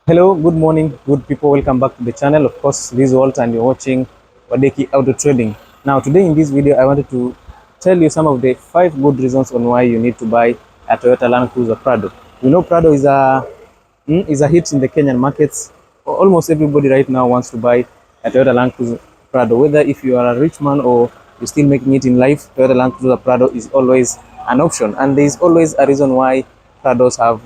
Hello, good morning, good people. Welcome back to the channel. Of course, this is Walt, and you're watching Wadeki Auto Trading. Now, today in this video, I wanted to tell you some of the 5 good reasons on why you need to buy a Toyota Landcruiser Prado. You know, Prado is a hit in the Kenyan markets. Almost everybody right now wants to buy a Toyota Landcruiser Prado. Whether if you are a rich man or you're still making it in life, Toyota Landcruiser Prado is always an option, and there is always a reason why Prados have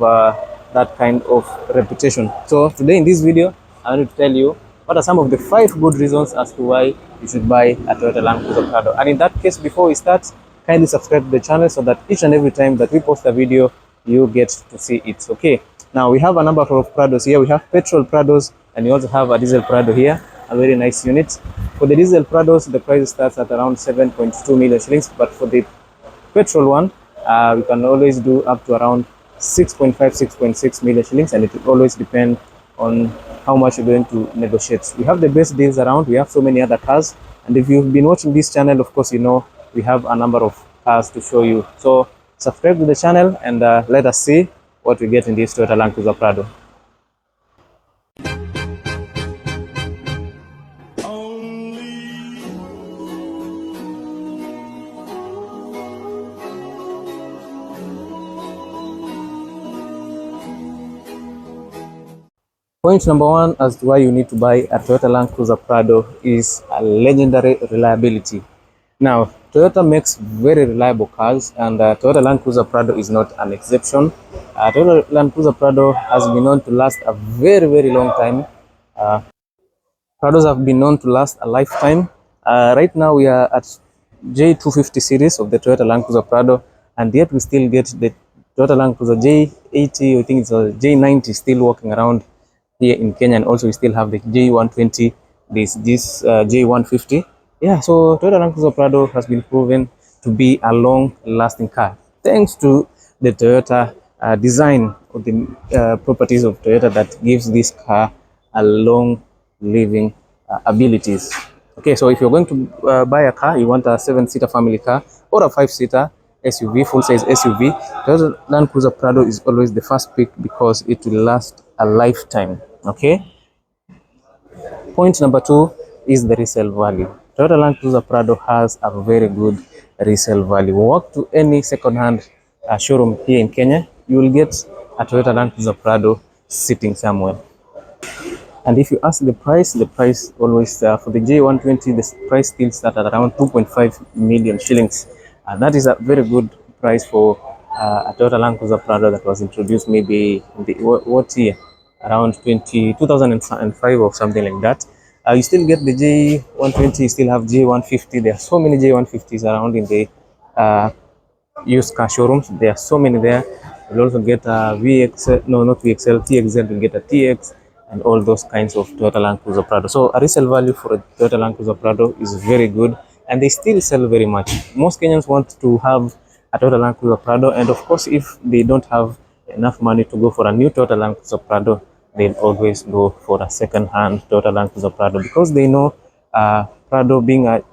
that kind of reputation. So today in this video, I want to tell you what are some of the 5 good reasons as to why you should buy a Toyota Landcruiser Prado. And in that case, before we start, kindly subscribe to the channel so that each and every time that we post a video, you get to see it. Okay. Now we have a number of Prados here. We have petrol Prados, and we also have a diesel Prado here, a very nice unit. For the diesel Prados, the price starts at around 7.2 million shillings, but for the petrol one, we can always do up to around 6.5, 6.6 million shillings, and it will always depend on how much you're going to negotiate. We have the best deals around. We have so many other cars, and if you've been watching this channel, of course, you know we have a number of cars to show you. So subscribe to the channel and let us see what we get in this Toyota Landcruiser Prado. Point number one as to why you need to buy a Toyota Landcruiser Prado is a legendary reliability. Now, Toyota makes very reliable cars, and Toyota Landcruiser Prado is not an exception. Toyota Landcruiser Prado has been known to last a very, very long time. Prados have been known to last a lifetime. Right now, we are at J250 series of the Toyota Landcruiser Prado, and yet we still get the Toyota Landcruiser J80, I think it's a J90 still walking around here in Kenya, and also we still have the J120, this J150. Yeah, so Toyota Landcruiser Prado has been proven to be a long-lasting car thanks to the Toyota design of the properties of Toyota that gives this car a long living abilities. Okay, so if you're going to buy a car, you want a 7-seater family car or a 5-seater SUV, full-size SUV, Toyota Landcruiser Prado is always the first pick because it will last a lifetime. Okay. Point number 2 is the resale value. Toyota Landcruiser Prado has a very good resale value. Walk to any second-hand showroom here in Kenya, you will get a Toyota Landcruiser Prado sitting somewhere. And if you ask the price always for the J120, the price still starts at around 2.5 million shillings. And that is a very good price for a Toyota Landcruiser Prado that was introduced maybe in the what year? Around 2005 or something like that. You still get the J120, you still have J150. There are so many J150s around in the used car showrooms. There are so many there. You'll also get a VXL, no, not VXL, TXL, you'll get a TX, and all those kinds of Toyota Landcruiser Prado. So a resale value for a Toyota Landcruiser Prado is very good, and they still sell very much. Most Kenyans want to have a Toyota Landcruiser Prado, and of course, if they don't have enough money to go for a new Toyota Landcruiser Prado, they'll always go for a second-hand Toyota Landcruiser Prado because they know Prado being a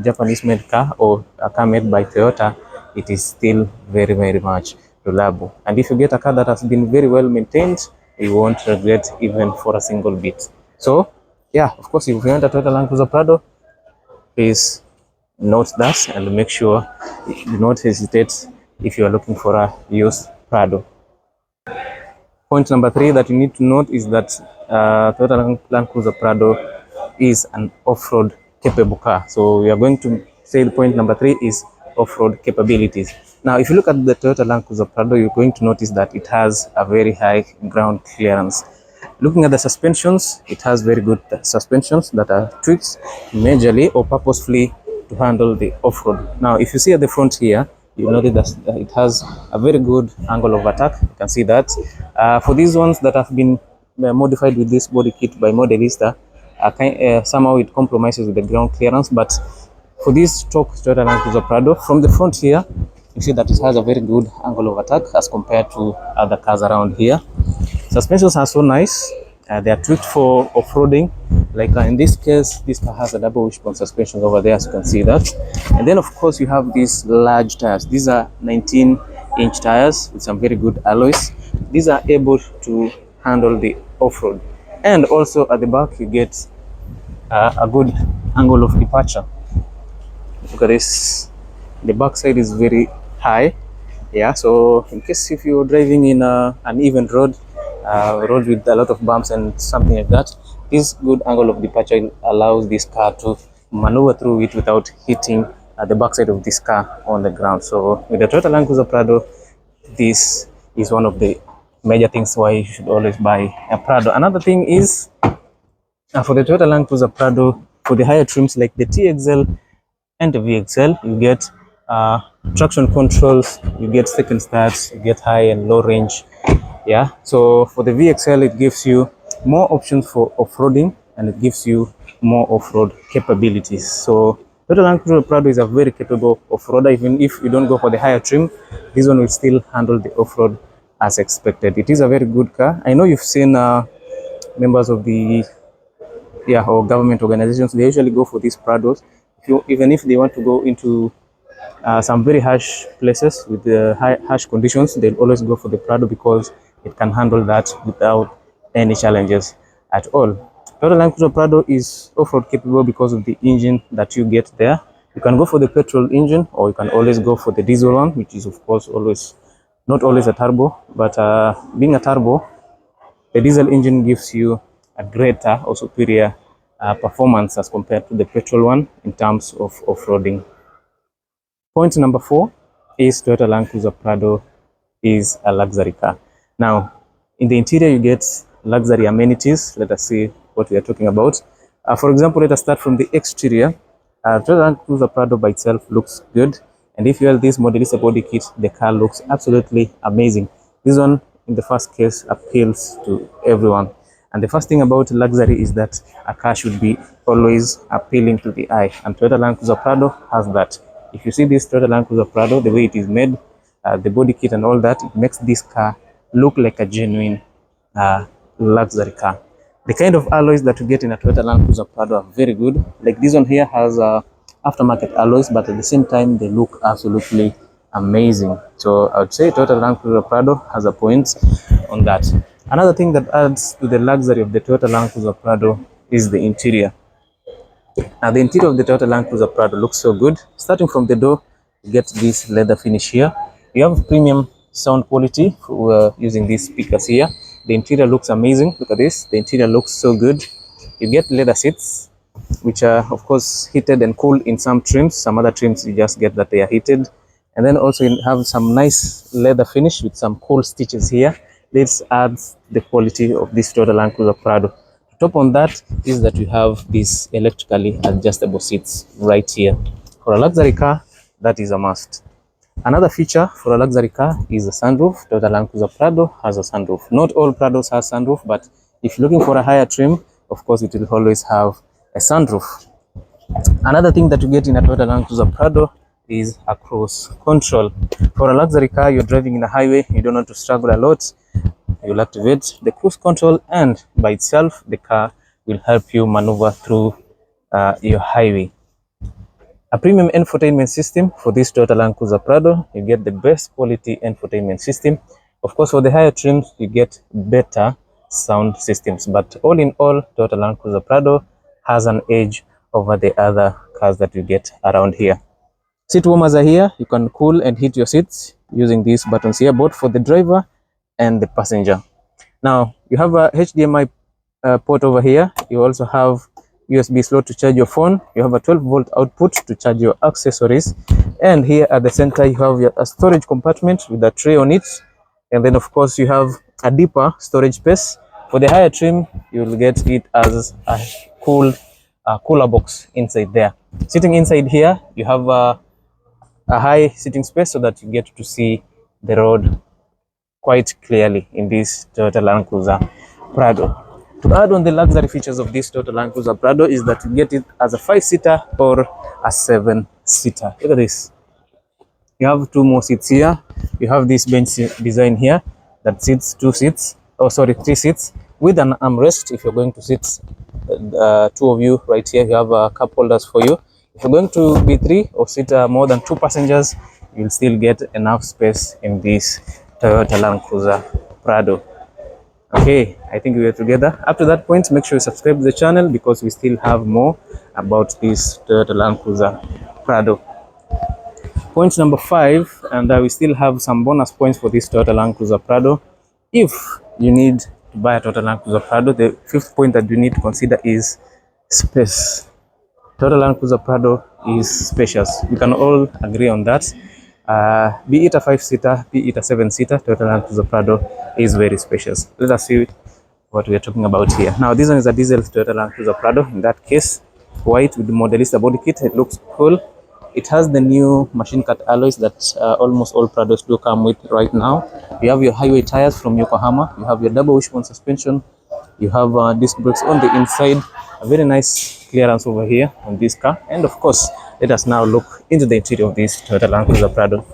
Japanese-made car or a car made by Toyota, it is still very, very much reliable. And if you get a car that has been very well maintained, you won't regret even for a single bit. So, yeah, of course, if you want a Toyota Landcruiser Prado, please note that and make sure you do not hesitate if you are looking for a used Prado. Point number 3 that you need to note is that Toyota Landcruiser Prado is an off-road capable car. So we are going to say the point number 3 is off-road capabilities. Now, if you look at the Toyota Landcruiser Prado, you're going to notice that it has a very high ground clearance. Looking at the suspensions, it has very good suspensions that are tweaked majorly or purposefully to handle the off-road. Now, if you see at the front here, you notice that it has a very good angle of attack. You can see that. For these ones that have been modified with this body kit by Modelista, somehow it compromises with the ground clearance. But for this stock Toyota Landcruiser Prado, from the front here, you see that it has a very good angle of attack as compared to other cars around here. Suspensions are so nice. They are tweaked for off-roading. Like in this case, this car has a double wishbone suspension over there, as you can see that. And then, of course, you have these large tires. These are 19-inch tires with some very good alloys. These are able to handle the off-road. And also at the back you get a good angle of departure. Look at this, the back side is very high. Yeah, so in case if you're driving in an even road, road with a lot of bumps and something like that, this good angle of departure allows this car to maneuver through it without hitting the backside of this car on the ground. So with the Toyota Landcruiser Prado, this is one of the major things why you should always buy a Prado. Another thing is for the Toyota Landcruiser Prado, for the higher trims like the TXL and the VXL, you get traction controls, you get second starts, you get high and low range. Yeah, so for the VXL, it gives you more options for off-roading and it gives you more off-road capabilities. So Toyota Land Cruiser Prado is a very capable off-roader. Even if you don't go for the higher trim, this one will still handle the off-road as expected. It is a very good car. I know you've seen members of the or government organizations, they usually go for these Prados. Even if they want to go into some very harsh places with the harsh conditions, they'll always go for the Prado because it can handle that without any challenges at all. Toyota Land Cruiser Prado is off-road capable because of the engine that you get there. You can go for the petrol engine or you can always go for the diesel one, which is of course always not always a turbo, but being a turbo, the diesel engine gives you a greater or superior performance as compared to the petrol one in terms of off-roading. Point number 4 is Toyota Land Cruiser Prado is a luxury car. Now, in the interior, you get luxury amenities. Let us see what we are talking about. For example, let us start from the exterior. Toyota Land Cruiser Prado by itself looks good. And if you have this Modelista body kit, the car looks absolutely amazing. This one, in the first case, appeals to everyone. And the first thing about luxury is that a car should be always appealing to the eye. And Toyota Land Cruiser Prado has that. If you see this Toyota Land Cruiser Prado, the way it is made, the body kit and all that, it makes this car look like a genuine luxury car. The kind of alloys that you get in a Toyota Land Cruiser Prado are very good. Like this one here has aftermarket alloys, but at the same time, they look absolutely amazing. So I would say Toyota Land Cruiser Prado has a point on that. Another thing that adds to the luxury of the Toyota Land Cruiser Prado is the interior. Now, the interior of the Toyota Land Cruiser Prado looks so good. Starting from the door, you get this leather finish here. You have premium sound quality using these speakers here. The interior looks amazing. Look at this. The interior looks so good. You get leather seats, which are, of course, heated and cooled in some trims. Some other trims, you just get that they are heated. And then also you have some nice leather finish with some cool stitches here. This adds the quality of this Toyota Land Cruiser Prado. Top on that is that you have these electrically adjustable seats right here. For a luxury car, that is a must. Another feature for a luxury car is a sunroof. Toyota Land Cruiser Prado has a sunroof. Not all Prados have sunroof, but if you're looking for a higher trim, of course, it will always have a sunroof. Another thing that you get in a Toyota Land Cruiser Prado is a cruise control. For a luxury car, you're driving in a highway, you don't want to struggle a lot. You'll activate the cruise control, and by itself, the car will help you maneuver through your highway. A premium infotainment system for this Toyota Land Cruiser Prado. You get the best quality infotainment system. Of course, for the higher trims, you get better sound systems. But all in all, Toyota Land Cruiser Prado has an edge over the other cars that you get around here. Seat warmers are here. You can cool and heat your seats using these buttons here, both for the driver and the passenger. Now, you have a HDMI port over here. You also have USB slot to charge your phone. You have a 12-volt output to charge your accessories. And here at the center, you have a storage compartment with a tray on it. And then, of course, you have a deeper storage space. For the higher trim, you will get it as a cooler box inside there. Sitting inside here, you have a high sitting space so that you get to see the road quite clearly in this Toyota Land Cruiser Prado. To add on the luxury features of this Toyota Land Cruiser Prado is that you get it as a 5-seater or a 7-seater. Look at this. You have 2 more seats here. You have this bench design here that sits 3 seats with an armrest. If you're going to sit 2 of you right here, you have cup holders for you. If you're going to be 3 or sit more than 2 passengers, you'll still get enough space in this Toyota Land Cruiser Prado. Okay, I think we are together. Up to that point, make sure you subscribe to the channel because we still have more about this Toyota Land Cruiser Prado. Point number 5, and we still have some bonus points for this Toyota Land Cruiser Prado. If you need to buy a Toyota Land Cruiser Prado, the 5th point that you need to consider is space. Toyota Land Cruiser Prado is spacious. We can all agree on that. Be it a 5-seater, be it a 7-seater, Toyota Land Cruiser Prado is very spacious. Let us see what we are talking about here. Now, this one is a diesel Toyota Land Cruiser Prado. In that case, white with the Modelista body kit. It looks cool. It has the new machine cut alloys that almost all Prados do come with right now. You have your highway tires from Yokohama. You have your double wishbone suspension. You have disc brakes on the inside. A very nice clearance over here on this car. And of course, let us now look into the interior of this Toyota Land Cruiser Prado.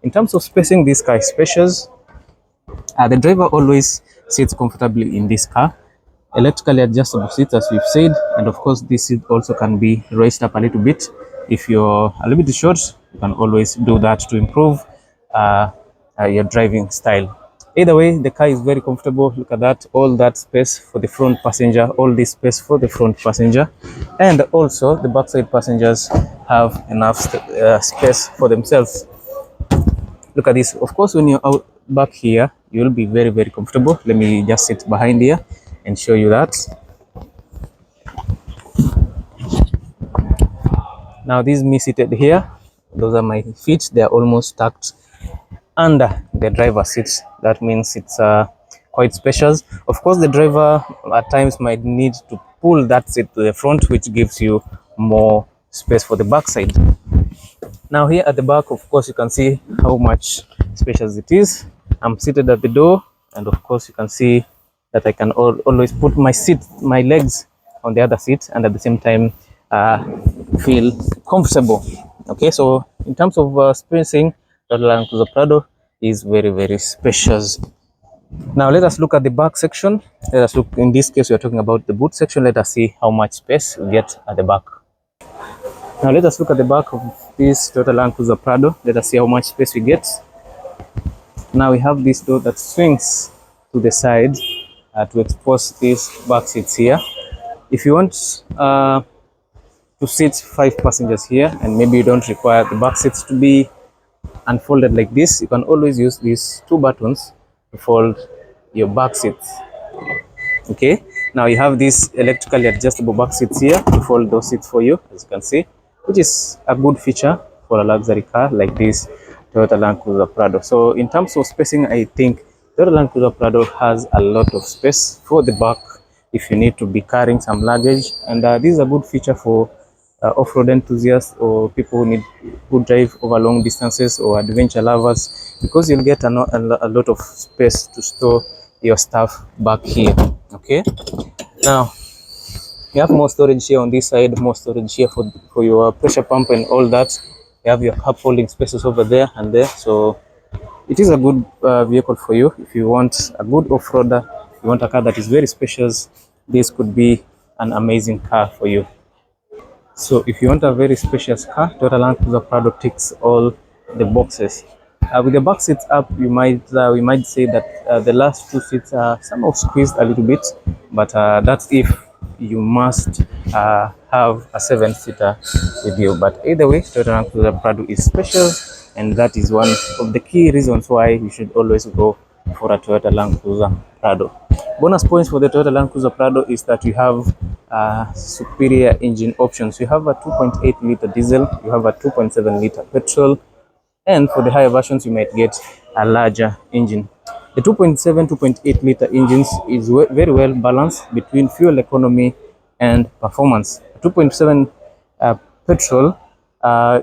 In terms of spacing, this car is spacious. The driver always sits comfortably in this car. Electrically adjustable seats, as we've said, and of course this seat also can be raised up a little bit. If you're a little bit short, you can always do that to improve your driving style. Either way, the car is very comfortable. Look at that, all that space for the front passenger, all this space for the front passenger, and also the backside passengers have enough space for themselves. Look at this. Of course, when you're out back here, you'll be very, very comfortable. Let me just sit behind here and show you that. Now, this is me seated here. Those are my feet. They are almost tucked under the driver's seat. That means it's quite spacious. Of course, the driver at times might need to pull that seat to the front, which gives you more space for the backside. Now here at the back, of course, you can see how much spacious it is. I'm seated at the door, and of course you can see that I can always put my legs on the other seat, and at the same time feel comfortable. Okay, so in terms of spacing, the Land Cruiser Prado is very, very spacious. Now let us look at the back section. Let us look, in this case we are talking about the boot section. Let us see how much space we get at the back. Now let us look at the back of this Toyota Land Cruiser Prado. Let us see how much space we get. Now we have this door that swings to the side to expose these back seats here. If you want to sit 5 passengers here, and maybe you don't require the back seats to be unfolded like this, you can always use these 2 buttons to fold your back seats. Okay, now you have these electrically adjustable back seats here to fold those seats for you, as you can see, which is a good feature for a luxury car like this Toyota Land Cruiser Prado. So in terms of spacing, I think Toyota Land Cruiser Prado has a lot of space for the back if you need to be carrying some luggage, and this is a good feature for off-road enthusiasts or people who drive over long distances or adventure lovers, because you'll get a lot of space to store your stuff back here. Okay, now you have more storage here on this side, more storage here for your pressure pump and all that. You have your cup holding spaces over there and there, so it is a good vehicle for you. If you want a good off-roader, you want a car that is very spacious, this could be an amazing car for you. So if you want a very spacious car, Toyota Land Cruiser Prado ticks all the boxes. With the back seats up, we might say that the last 2 seats are somehow squeezed a little bit, but that's if you must have a 7-seater with you. But either way, Toyota Land Cruiser Prado is spacious, and that is one of the key reasons why you should always go for a Toyota Land Cruiser Prado. Bonus points for the Toyota Land Cruiser Prado is that you have superior engine options. You have a 2.8 liter diesel, you have a 2.7 liter petrol, and for the higher versions you might get a larger engine. The 2.7 2.8 liter engines is very well balanced between fuel economy and performance. 2.7 petrol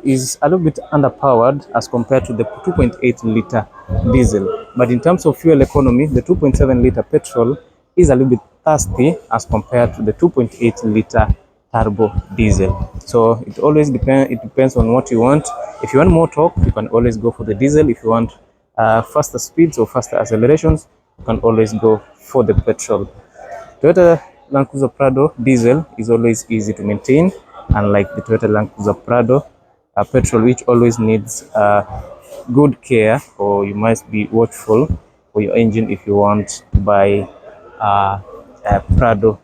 is a little bit underpowered as compared to the 2.8 liter diesel, but in terms of fuel economy, the 2.7 liter petrol is a little bit thirsty as compared to the 2.8 liter turbo diesel. So it always depends on what you want. If you want more torque, you can always go for the diesel. If you want faster speeds or faster accelerations, you can always go for the petrol. Toyota Land Cruiser Prado diesel is always easy to maintain, unlike the Toyota Land Cruiser Prado petrol, which always needs good care, or you must be watchful for your engine if you want to buy Prado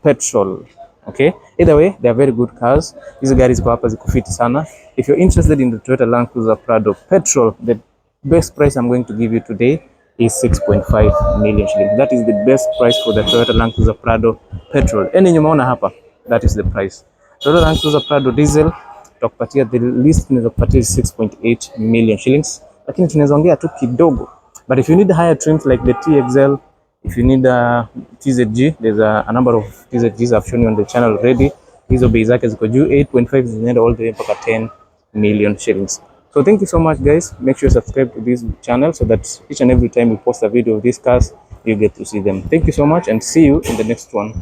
petrol. Okay, either way they are very good cars. Hizi gari ziko hapa ziko fit sana. If you're interested in the Toyota Land Cruiser Prado petrol, the best price I'm going to give you today is 6.5 million shillings. That is the best price for the Toyota Land Cruiser Prado petrol. Any nyumaona hapa, that is the price. Toyota Land Cruiser Prado diesel tutakupatia, the least tunaweza kupatia 6.8 million shillings, lakini tunaweza ongea tu kidogo. But if you need higher trims like the TXL, if you need a TZG, there's a number of TZGs I've shown you on the channel already. Hizo bei zake ziko juu, 8.5 zinaenda all the way mpaka 10 million shillings. So thank you so much guys. Make sure you subscribe to this channel so that each and every time we post a video of these cars, you get to see them. Thank you so much and see you in the next one.